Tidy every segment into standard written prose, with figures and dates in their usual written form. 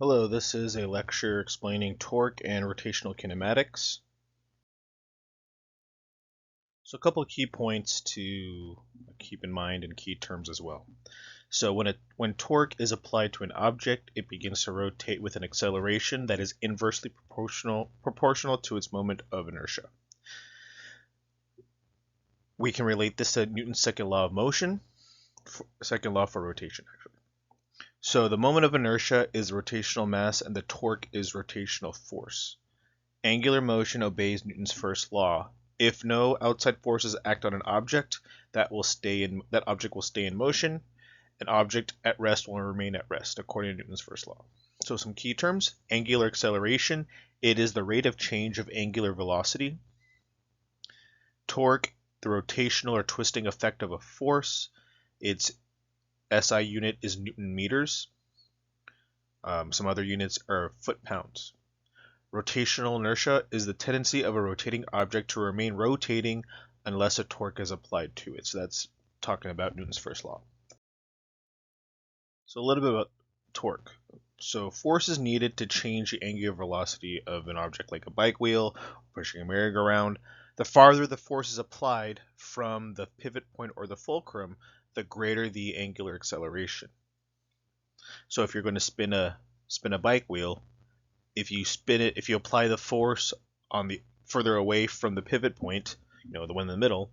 Hello, this is a lecture explaining torque and rotational kinematics. So a couple of key points to keep in mind and key terms as well. So when torque is applied to an object, it begins to rotate with an acceleration that is inversely proportional to its moment of inertia. We can relate this to Newton's second law of motion, second law for rotation actually. So the moment of inertia is rotational mass and the torque is rotational force. Angular motion obeys Newton's first law. If no outside forces act on an object, that object will stay in motion. An object at rest will remain at rest, according to Newton's first law. So some key terms: angular acceleration, it is the rate of change of angular velocity. Torque, the rotational or twisting effect of a force. Its SI unit is Newton meters. Some other units are foot-pounds. Rotational inertia is the tendency of a rotating object to remain rotating unless a torque is applied to it. So that's talking about Newton's first law. So a little bit about torque. So force is needed to change the angular velocity of an object like a bike wheel, pushing a merry-go-round. The farther the force is applied from the pivot point or the fulcrum, the greater the angular acceleration. So if you're going to spin a bike wheel, if you apply the force on the further away from the pivot point, the one in the middle,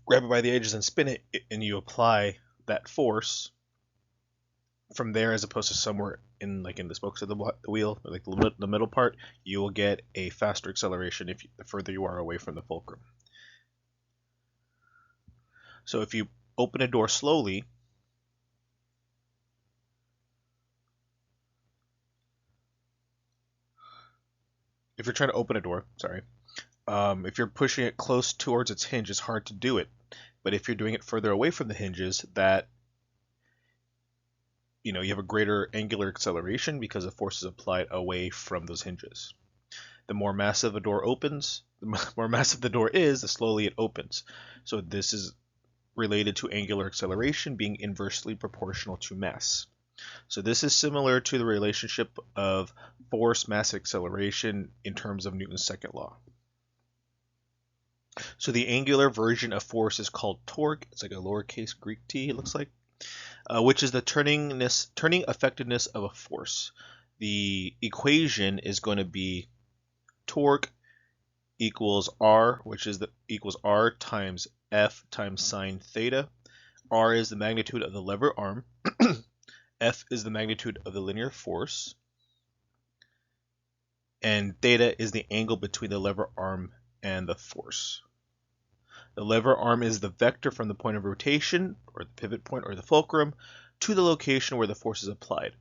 grab it by the edges and spin it, and you apply that force from there as opposed to somewhere in the spokes of the wheel, like the middle part, you will get a faster acceleration the further you are away from the fulcrum. So if you open a door slowly, if you're trying to open a door, if you're pushing it close towards its hinge, it's hard to do it. But if you're doing it further away from the hinges, you have a greater angular acceleration because the force is applied away from those hinges. The more massive a door opens, the more massive the door is, the slowly it opens. So this is related to angular acceleration being inversely proportional to mass. So this is similar to the relationship of force, mass, acceleration in terms of Newton's second law. So the angular version of force is called torque. It's like a lowercase Greek t, it looks like, which is the turning effectiveness of a force. The equation is going to be torque equals R, which is equals R times F times sine theta. R is the magnitude of the lever arm. F is the magnitude of the linear force. And theta is the angle between the lever arm and the force. The lever arm is the vector from the point of rotation, or the pivot point, or the fulcrum, to the location where the force is applied.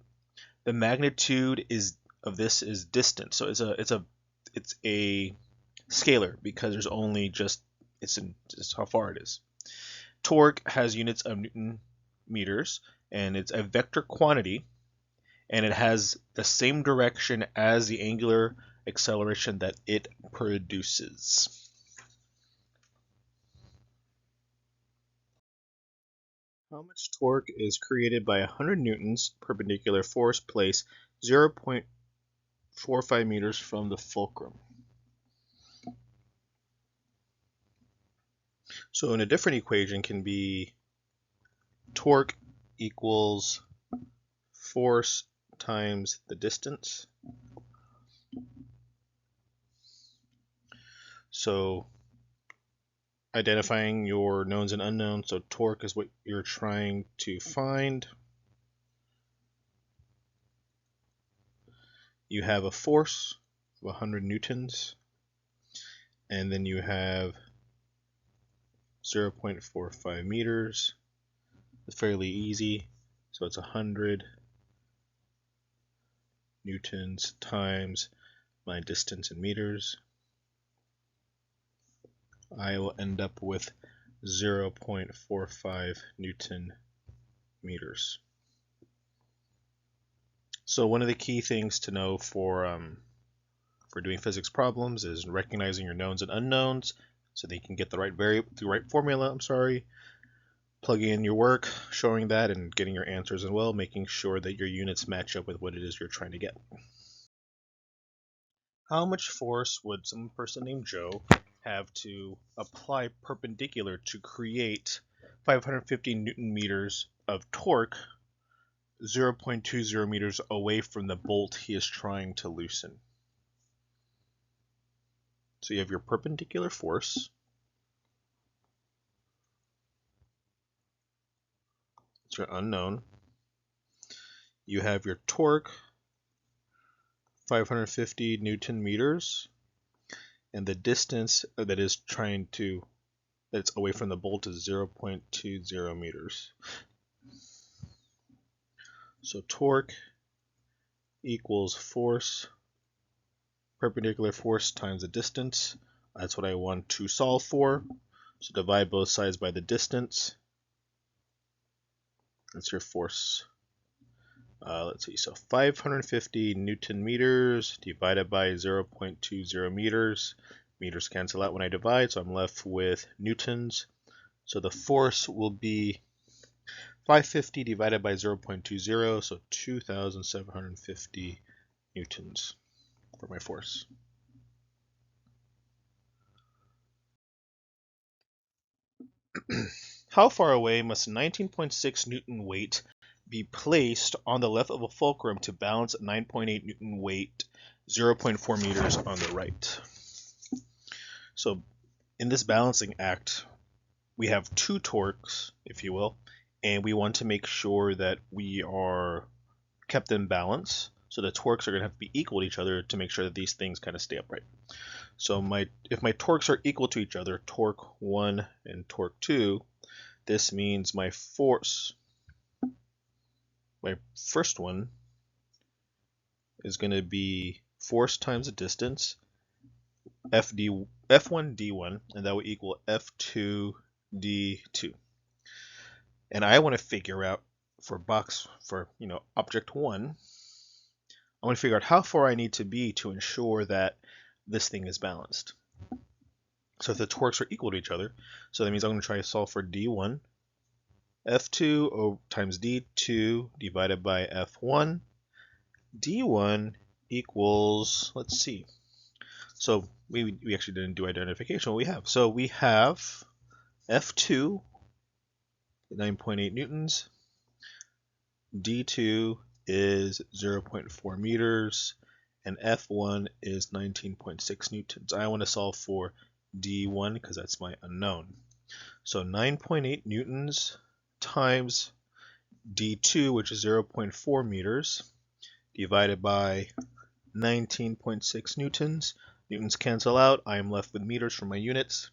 The magnitude of this is distance, so it's a scalar because there's only just how far it is. Torque has units of Newton meters, and it's a vector quantity, and it has the same direction as the angular acceleration that it produces. How much torque is created by 100 newtons perpendicular force placed 0.45 meters from the fulcrum? So in a different equation can be torque equals force times the distance. So identifying your knowns and unknowns. So torque is what you're trying to find. You have a force of 100 newtons, and then you have 0.45 meters. It's fairly easy. So it's 100 newtons times my distance in meters. I will end up with 0.45 Newton meters. So one of the key things to know for doing physics problems is recognizing your knowns and unknowns so that you can get the right formula. plugging in your work, showing that, and getting your answers as well, making sure that your units match up with what it is you're trying to get. How much force would some person named Joe have to apply perpendicular to create 550 Newton meters of torque 0.20 meters away from the bolt he is trying to loosen? So you have your perpendicular force. It's your unknown. You have your torque, 550 Newton meters, and the distance that's away from the bolt is 0.20 meters. So torque equals force, perpendicular force times the distance. That's what I want to solve for. So divide both sides by the distance. That's your force. Let's see, so 550 Newton meters divided by 0.20 meters. Meters cancel out when I divide, so I'm left with newtons. So the force will be 550 divided by 0.20, so 2,750 newtons for my force. How far away must 19.6 Newton weight be placed on the left of a fulcrum to balance 9.8 Newton weight 0.4 meters on the right? So in this balancing act, we have two torques, if you will, and we want to make sure that we are kept in balance. So the torques are going to have to be equal to each other to make sure that these things kind of stay upright. So if my torques are equal to each other, torque 1 and torque 2, this means my force, my first one, is going to be force times the distance, F1 d1, and that will equal F2 d2. And I want to figure out for object 1, I want to figure out how far I need to be to ensure that this thing is balanced. So if the torques are equal to each other, so that means I'm going to try to solve for d1, F2 times d2 divided by F1. d1 equals, let's see. So we actually didn't do identification. What we have? So we have F2, 9.8 newtons. D2 is 0.4 meters. And F1 is 19.6 newtons. I want to solve for D1 because that's my unknown. So 9.8 newtons times D2, which is 0.4 meters, divided by 19.6 newtons. Newtons cancel out. I am left with meters for my units.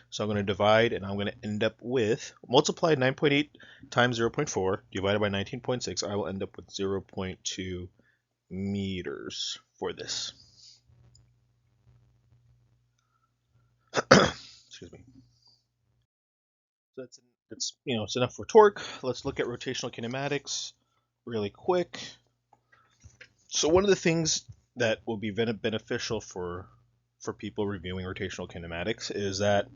So I'm going to divide, and I'm going to end up with, multiply 9.8 times 0.4 divided by 19.6. I will end up with 0.2 meters for this. Excuse me. So that's it's enough for torque. Let's look at rotational kinematics really quick. So one of the things that will be beneficial for people reviewing rotational kinematics is that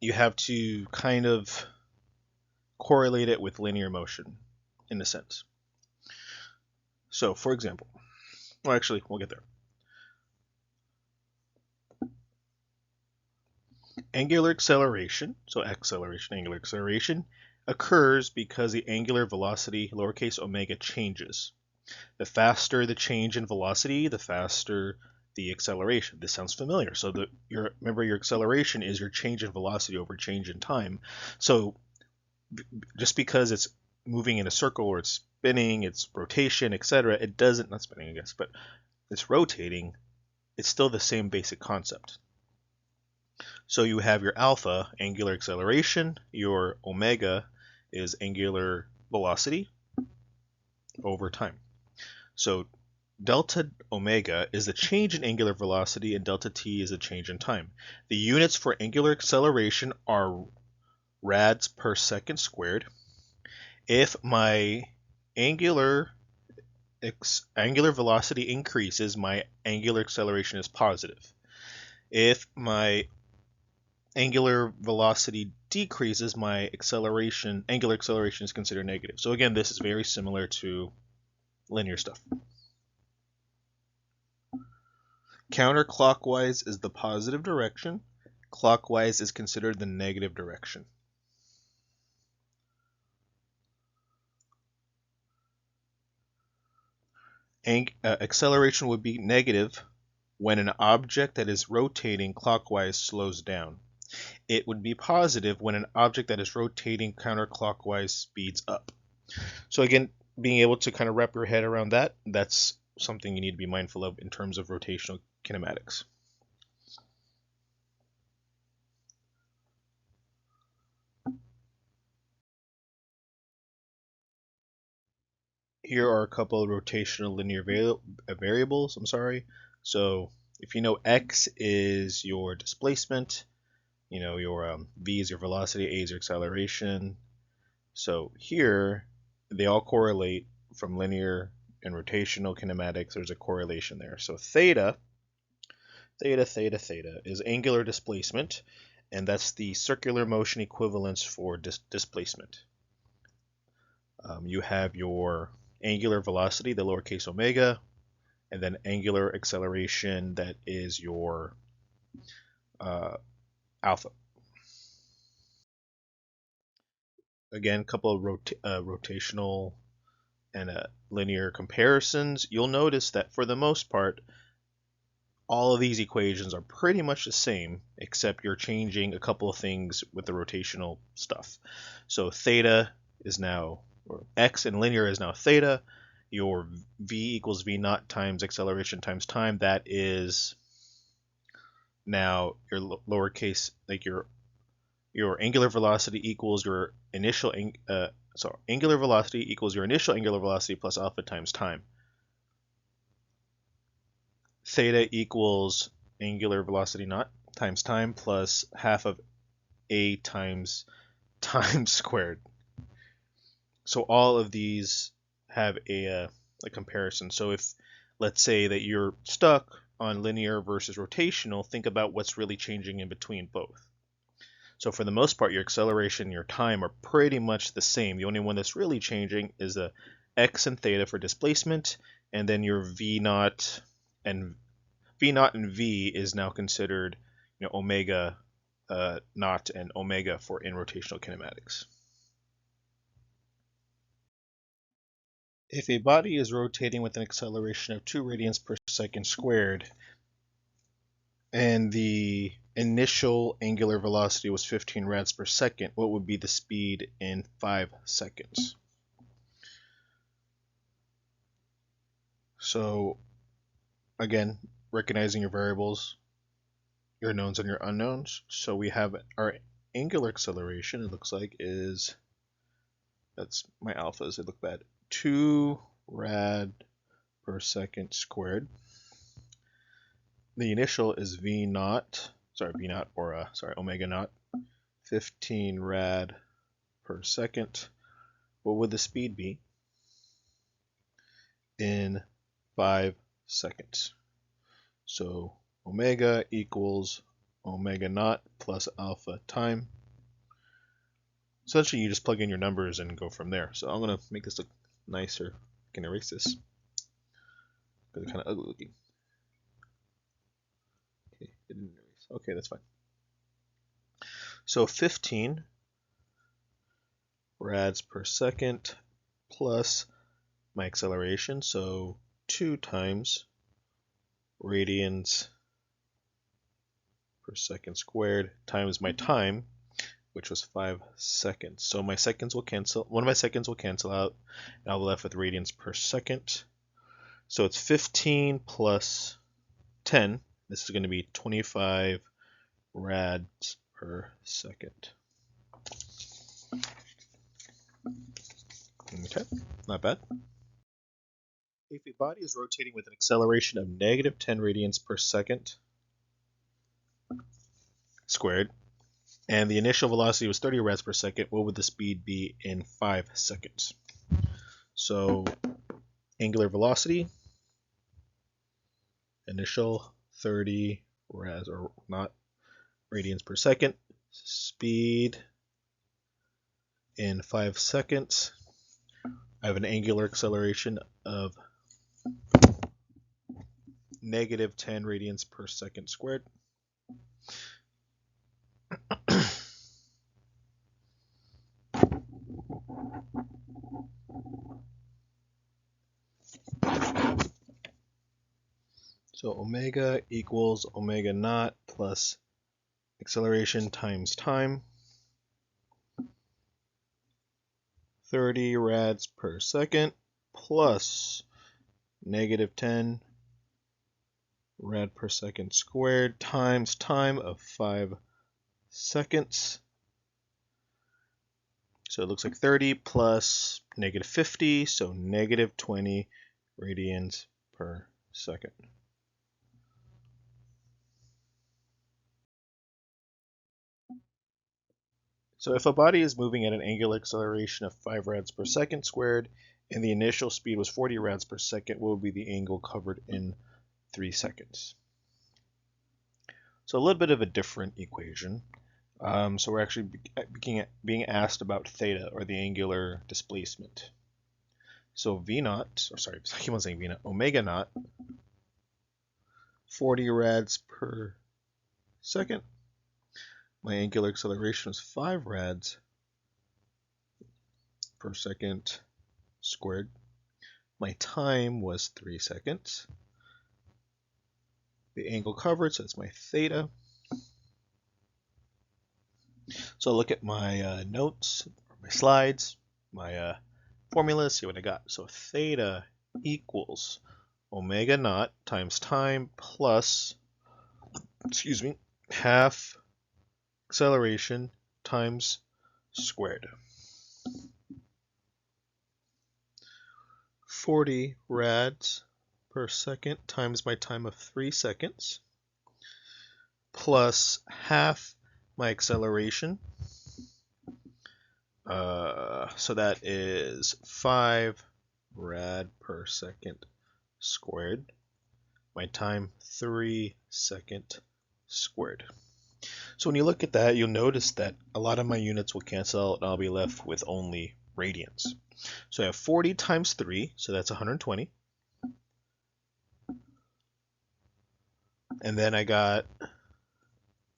you have to kind of correlate it with linear motion in a sense. So for example, well actually we'll get there. Angular acceleration, so acceleration, angular acceleration, occurs because the angular velocity, lowercase omega, changes. The faster the change in velocity, the faster the acceleration. This sounds familiar. So remember, your acceleration is your change in velocity over change in time. So just because it's moving in a circle or it's spinning, it's rotation, etc., it doesn't, not spinning I guess, but it's rotating, it's still the same basic concept. So you have your alpha, angular acceleration, your omega is angular velocity over time. So delta omega is the change in angular velocity and delta t is a change in time. The units for angular acceleration are rads per second squared. If my angular velocity increases, my angular acceleration is positive. If my angular velocity decreases, my angular acceleration is considered negative. So again, this is very similar to linear stuff. Counterclockwise is the positive direction. Clockwise is considered the negative direction. Acceleration would be negative when an object that is rotating clockwise slows down. It would be positive when an object that is rotating counterclockwise speeds up. So again, being able to kind of wrap your head around that, that's something you need to be mindful of in terms of rotational kinematics. Here are a couple of rotational linear variables. So if you know x is your displacement, you know your v is your velocity, a is your acceleration. So here they all correlate from linear and rotational kinematics. There's a correlation there. So theta is angular displacement, and that's the circular motion equivalence for displacement. You have your angular velocity, the lowercase omega, and then angular acceleration, that is your alpha. Again, a couple of rotational and linear comparisons. You'll notice that for the most part, all of these equations are pretty much the same, except you're changing a couple of things with the rotational stuff. So theta is now, or x in linear is now theta. Your v equals v naught times acceleration times time. That is now your lowercase, like your angular velocity equals your initial angular velocity equals your initial angular velocity plus alpha times time. Theta equals angular velocity naught times time plus half of a times time squared. So all of these have a comparison. So if, let's say that you're stuck on linear versus rotational, think about what's really changing in between both. So for the most part, your acceleration and your time are pretty much the same. The only one that's really changing is the x and theta for displacement, and then your v naught and v is now considered, omega naught and omega for in rotational kinematics. If a body is rotating with an acceleration of 2 radians per second squared, and the initial angular velocity was 15 rads per second, what would be the speed in 5 seconds? So again, recognizing your variables, your knowns and your unknowns. So we have our angular acceleration, it looks like, that's my alphas, they look bad, 2 rad per second squared. The initial is omega naught, 15 rad per second. What would the speed be in 5 seconds? So omega equals omega naught plus alpha time. Essentially, you just plug in your numbers and go from there. So I'm going to make this look nicer. I can erase this because it's kind of ugly looking. Okay, it didn't erase. Okay, that's fine. So 15 rads per second plus my acceleration, so 2 times radians per second squared times my time, which was 5 seconds. So my seconds will cancel, one of my seconds will cancel out, and I'll be left with radians per second. So it's 15 plus 10. This is going to be 25 rads per second. Okay, not bad. If a body is rotating with an acceleration of negative 10 radians per second squared, and the initial velocity was 30 rads per second, what would the speed be in 5 seconds? So angular velocity, initial 30 rads, or not radians per second, speed in 5 seconds. I have an angular acceleration of negative 10 radians per second squared. So omega equals omega naught plus acceleration times time. 30 rads per second plus negative 10 rad per second squared times time of 5 seconds. So it looks like 30 plus negative 50, so negative 20 radians per second. So if a body is moving at an angular acceleration of 5 rads per second squared, and the initial speed was 40 rads per second, what would be the angle covered in 3 seconds? So a little bit of a different equation. So we're actually being asked about theta, or the angular displacement. So V naught, or sorry, I keep on saying V naught, omega naught, 40 rads per second. My angular acceleration was 5 rads per second squared. My time was 3 seconds. The angle covered, so that's my theta. So I'll look at my notes, my slides, my formulas, see what I got. So theta equals omega naught times time plus, half acceleration times squared. 40 rads per second times my time of 3 seconds plus half my acceleration. So that is 5 rad per second squared. My time 3 second squared. So when you look at that, you'll notice that a lot of my units will cancel out and I'll be left with only radians. So I have 40 times 3, so that's 120. And then I got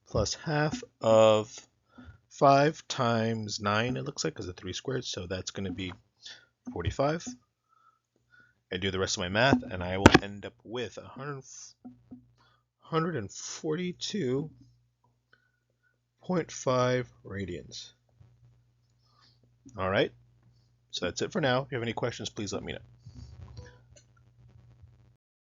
plus half of 5 times 9, it looks like, because of 3 squared, so that's going to be 45. I do the rest of my math, and I will end up with 142.5 radians. All right, so that's it for now. If you have any questions, please let me know.